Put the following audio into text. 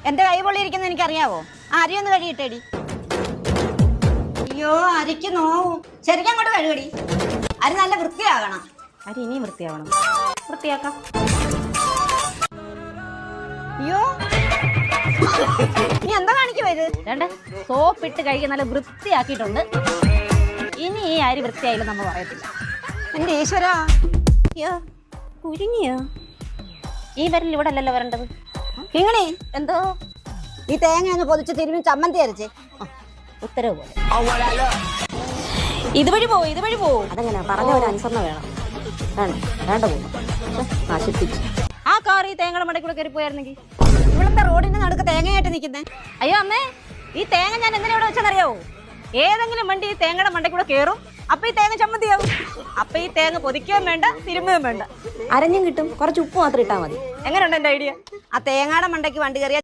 എന്റെ കൈ പൊള്ളിയിരിക്കുന്ന എനിക്കറിയാവോ? അരി ഒന്ന് കഴുകിയിട്ടേടി. അയ്യോ അരിക്ക് നോവും. ശരിക്കും അങ്ങോട്ട് കഴുകടി. അരി നല്ല വൃത്തിയാകണം. അരി ഇനിയും വൃത്തിയാവണം. വൃത്തിയാക്കാം. അയ്യോ നീ എന്താ കാണിക്കുവാ ഇത്? രണ്ട് സോപ്പിട്ട് കഴുകി നല്ല വൃത്തിയാക്കിയിട്ടുണ്ട്. ഇനി ഈ അരി വൃത്തിയായില്ല നമ്മൾ പറയത്തില്ല. എന്റെ ഈശ്വരാ, അയ്യോ കുരുങ്ങിയോ? ഈ വരൽ ഇവിടെ അല്ലല്ലോ വരേണ്ടത്. കിങ്ങണി, എന്തോ ഈ തേങ്ങ ഒന്ന് പൊതിച്ച് തിരുമ്മി ചമ്മന്തി അരച്ചേ. ഉത്തരവ് പോലെ ഇതുവഴി പോവും. അതങ്ങനെ പറഞ്ഞ ഒരു അനുസരണ വേണം. വേണ്ട പോകും നശിപ്പിച്ചു. ആ കാർ ഈ തേങ്ങയുടെ മണ്ടയിൽ കൂടെ കയറി പോയായിരുന്നെങ്കിൽ ഇവിടുത്തെ റോഡിന്റെ നടുക്ക് തേങ്ങയായിട്ട് നിൽക്കുന്നേ. അയ്യോ അമ്മേ, ഈ തേങ്ങ ഞാൻ എന്തിനാ ഇവിടെ വെച്ചെന്നറിയാവോ? ഏതെങ്കിലും വണ്ടി ഈ തേങ്ങയുടെ മണ്ടയിൽ കൂടെ കയറും, അപ്പൊ ഈ തേങ്ങ ചമ്മന്തിയാവും. അപ്പൊ ഈ തേങ്ങ പൊതിക്കുകയും വേണ്ട, തിരുമ്പുകയും വേണ്ട. അരഞ്ഞും കിട്ടും. കുറച്ച് ഉപ്പ് മാത്രം ഇട്ടാൽ മതി. എങ്ങനെയുണ്ട് എന്റെ ഐഡിയ? ആ തേങ്ങയുടെ മണ്ടയ്ക്ക് വണ്ടി കയറിയ